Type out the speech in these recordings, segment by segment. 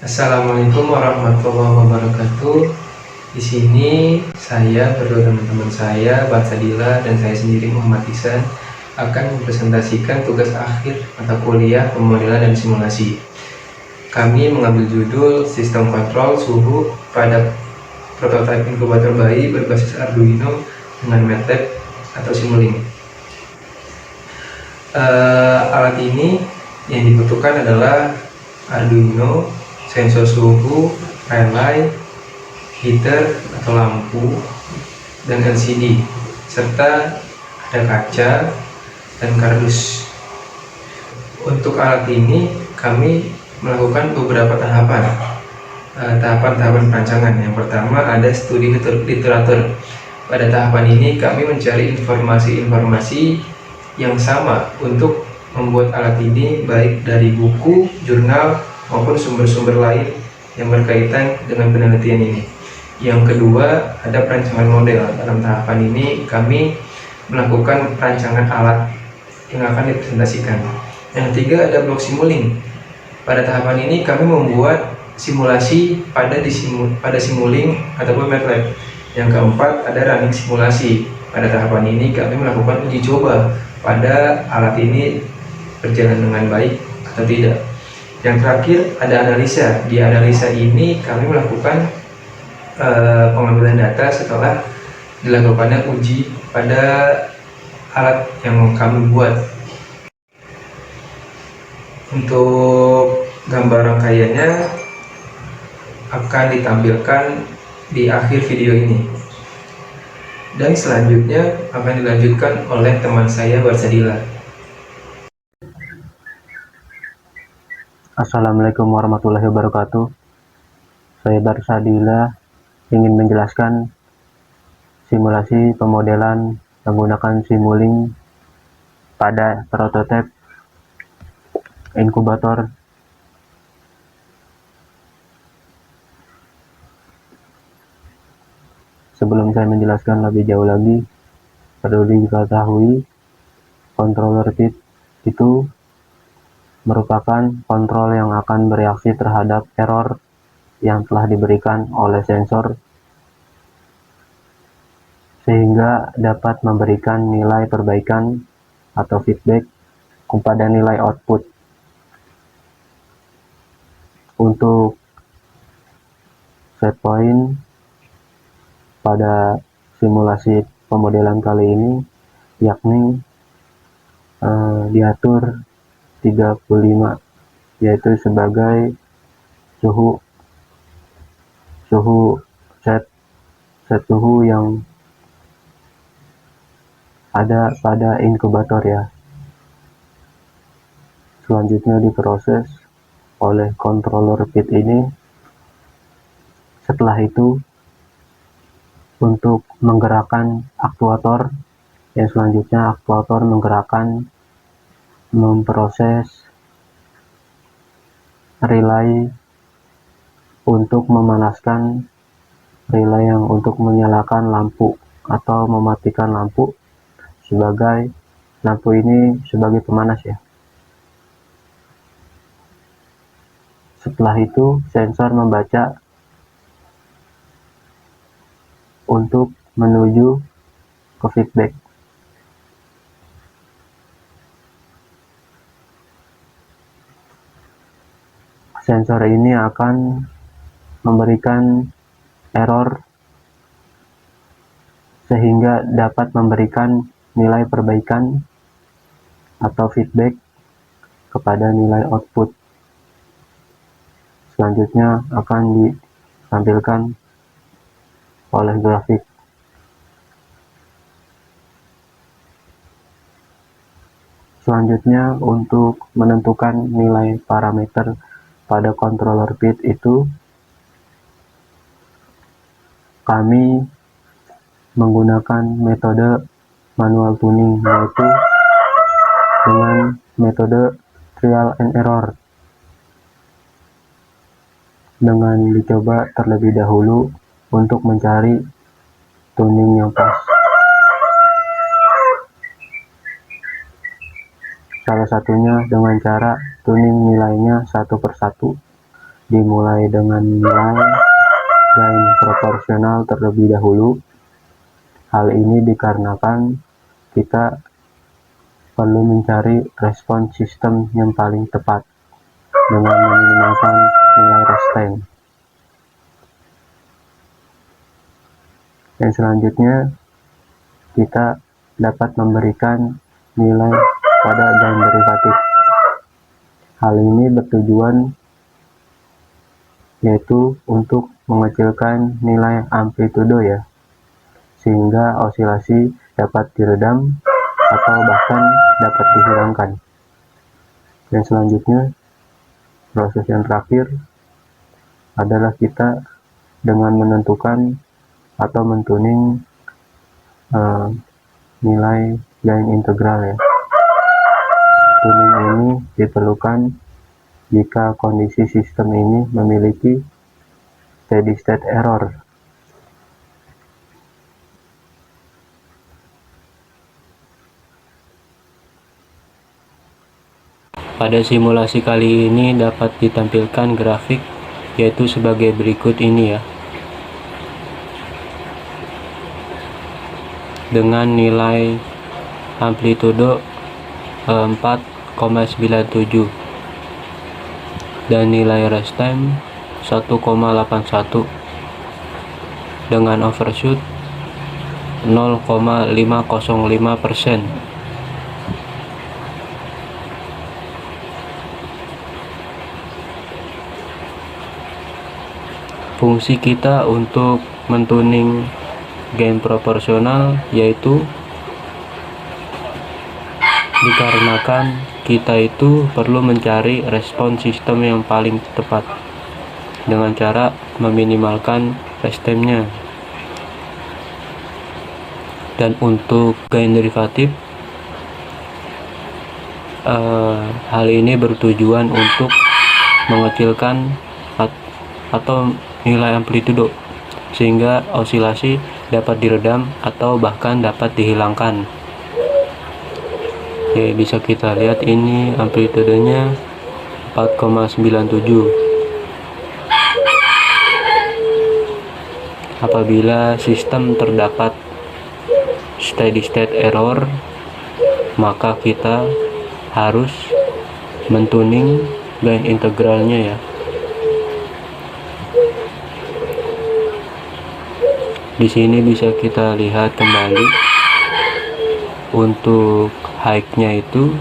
Assalamualaikum warahmatullahi wabarakatuh. Di sini saya berdua teman-teman saya, Batsadila dan saya sendiri Muhammad Ihsan akan mempresentasikan tugas akhir mata kuliah pemodelan dan simulasi. Kami mengambil judul Sistem Kontrol Suhu pada Prototipe Inkubator Bayi berbasis Arduino dengan MATLAB atau Simulink. Alat ini yang dibutuhkan adalah Arduino, sensor suhu, relay, heater atau lampu, dan LCD, serta ada kaca dan kardus. Untuk alat ini kami melakukan beberapa tahapan perancangan. Yang pertama ada studi literatur. Pada tahapan ini kami mencari informasi-informasi yang sama untuk membuat alat ini, baik dari buku, jurnal, maupun sumber-sumber lain yang berkaitan dengan penelitian ini. Yang kedua, ada perancangan model. Dalam tahapan ini kami melakukan perancangan alat yang akan dipresentasikan. Yang ketiga, ada blok Simulink. Pada tahapan ini kami membuat simulasi pada Simulink ataupun MATLAB. Yang keempat, ada running simulasi. Pada tahapan ini kami melakukan uji coba pada alat ini berjalan dengan baik atau tidak. Yang terakhir, ada analisa. Di analisa ini kami melakukan pengambilan data setelah dilakukannya uji pada alat yang kami buat. Untuk gambar rangkaiannya akan ditampilkan di akhir video ini, dan selanjutnya akan dilanjutkan oleh teman saya Batsadila. Assalamualaikum warahmatullahi wabarakatuh. Saya Batsadila ingin menjelaskan simulasi pemodelan menggunakan Simulink pada prototipe inkubator. Sebelum saya menjelaskan lebih jauh lagi, perlu diketahui controller PID itu merupakan kontrol yang akan bereaksi terhadap error yang telah diberikan oleh sensor sehingga dapat memberikan nilai perbaikan atau feedback kepada nilai output. Untuk set point pada simulasi pemodelan kali ini yakni diatur 35, yaitu sebagai suhu set suhu yang ada pada inkubator ya. Selanjutnya diproses oleh controller PID ini. Setelah itu untuk menggerakkan aktuator, yang selanjutnya aktuator memproses relay untuk memanaskan, relay yang untuk menyalakan lampu atau mematikan lampu, sebagai lampu ini sebagai pemanas ya. Setelah itu sensor membaca untuk menuju ke feedback. Sensor ini akan memberikan error sehingga dapat memberikan nilai perbaikan atau feedback kepada nilai output. Selanjutnya akan ditampilkan oleh grafik. Selanjutnya untuk menentukan nilai parameter pada controller PID itu kami menggunakan metode manual tuning, yaitu dengan metode trial and error, dengan dicoba terlebih dahulu untuk mencari tuning yang pas. Salah satunya dengan cara tuning nilainya satu persatu dimulai dengan nilai gain proporsional terlebih dahulu. Hal ini dikarenakan kita perlu mencari respon sistem yang paling tepat dengan meminimalkan nilai rest time. Dan selanjutnya kita dapat memberikan nilai pada gain derivatif. Hal ini bertujuan yaitu untuk mengecilkan nilai amplitudo ya, sehingga osilasi dapat diredam atau bahkan dapat dihilangkan. Dan selanjutnya proses yang terakhir adalah kita dengan menentukan atau mentuning nilai gain integral ya. Tuning ini diperlukan jika kondisi sistem ini memiliki steady state error. Pada simulasi kali ini dapat ditampilkan grafik yaitu sebagai berikut ini ya. Dengan nilai amplitudo 4,97 dan nilai rest time 1,81 dengan overshoot 0,505%. Fungsi kita untuk mentuning gain proporsional yaitu dikarenakan kita itu perlu mencari respon sistem yang paling tepat dengan cara meminimalkan rest time-nya. Dan untuk gain derivatif, hal ini bertujuan untuk mengecilkan atau nilai amplitudo sehingga osilasi dapat diredam atau bahkan dapat dihilangkan. Oke, bisa kita lihat ini amplitudenya 4,97. Apabila sistem terdapat steady state error, maka kita harus mentuning gain integralnya ya. Di sini bisa kita lihat kembali untuk high-nya itu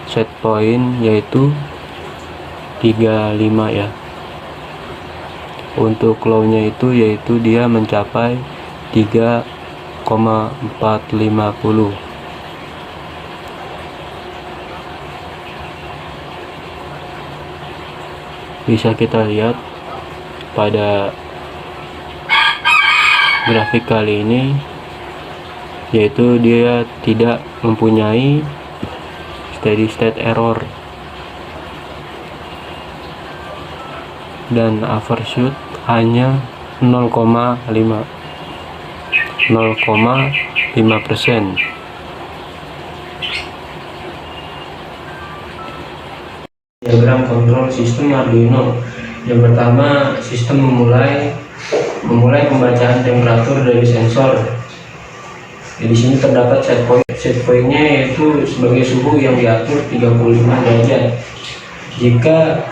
set point yaitu 35 ya. Untuk low-nya itu yaitu dia mencapai 3,450. Bisa kita lihat pada grafik kali ini yaitu dia tidak mempunyai steady state error dan overshoot hanya 0,5%. Diagram kontrol sistem Arduino. Yang pertama, sistem memulai pembacaan temperatur dari sensor. Di sini terdapat set point. Set point-nya yaitu sebagai suhu yang diatur 35 derajat. Jika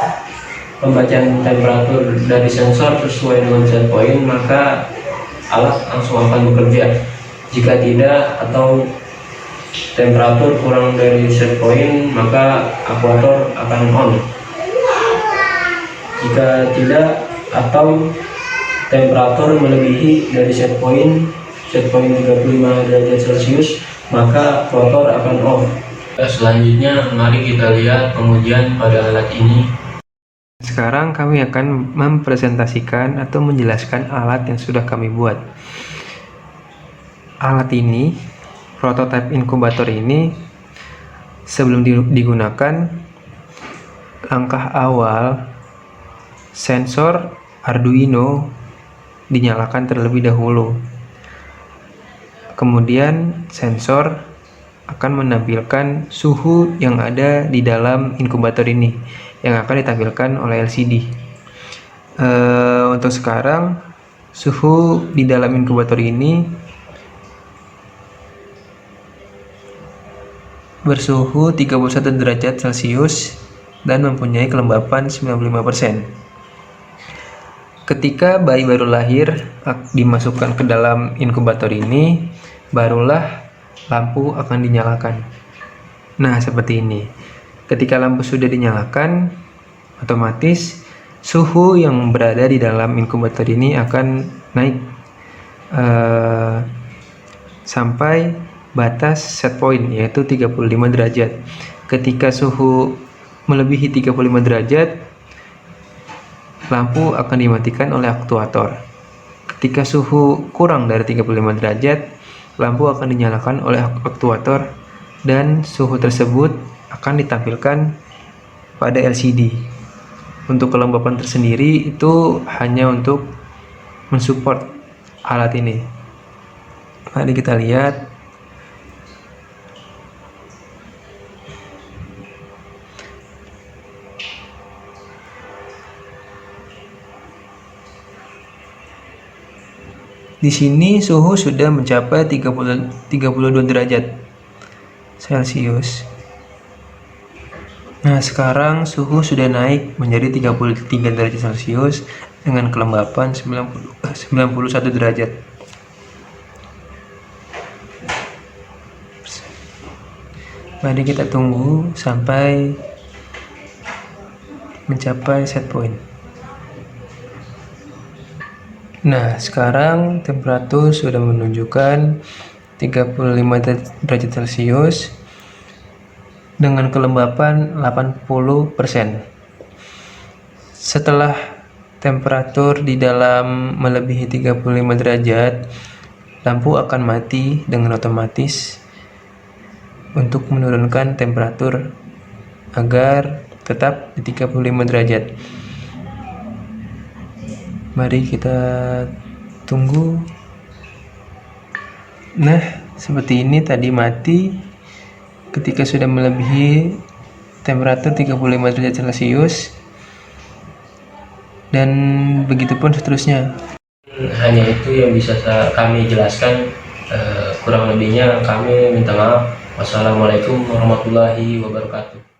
pembacaan temperatur dari sensor sesuai dengan set point, maka alat langsung akan bekerja. Jika tidak atau temperatur kurang dari set point, maka aktuator akan on. Jika tidak atau temperatur melebihi dari set point 35 derajat Celcius, maka aktuator akan off. Selanjutnya mari kita lihat pengujian pada alat ini. Sekarang kami akan mempresentasikan atau menjelaskan alat yang sudah kami buat. Alat ini, prototipe inkubator ini, sebelum digunakan, langkah awal sensor Arduino dinyalakan terlebih dahulu. Kemudian sensor akan menampilkan suhu yang ada di dalam inkubator ini, yang akan ditampilkan oleh LCD. Untuk sekarang suhu di dalam inkubator ini bersuhu 31 derajat Celcius dan mempunyai kelembapan 95%. Ketika bayi baru lahir dimasukkan ke dalam inkubator ini, barulah lampu akan dinyalakan. Nah, seperti ini. Ketika lampu sudah dinyalakan, otomatis suhu yang berada di dalam inkubator ini akan naik sampai batas set point, yaitu 35 derajat. Ketika suhu melebihi 35 derajat, lampu akan dimatikan oleh aktuator. Ketika suhu kurang dari 35 derajat, lampu akan dinyalakan oleh aktuator dan suhu tersebut akan ditampilkan pada LCD. Untuk kelembapan tersendiri itu hanya untuk mensupport alat ini. Mari kita lihat. Di sini suhu sudah mencapai 32 derajat Celcius. Nah, sekarang suhu sudah naik menjadi 33 derajat Celcius dengan kelembapan 91 derajat. Mari kita tunggu sampai mencapai set point. Nah, sekarang temperatur sudah menunjukkan 35 derajat Celcius dengan kelembapan 80%. Setelah temperatur di dalam melebihi 35 derajat, lampu akan mati dengan otomatis untuk menurunkan temperatur agar tetap di 35 derajat. Mari kita tunggu. Nah, seperti ini tadi mati ketika sudah melebihi temperatur 35 derajat Celcius, dan begitupun seterusnya. Hanya itu yang bisa kami jelaskan, kurang lebihnya kami minta maaf. Wassalamualaikum warahmatullahi wabarakatuh.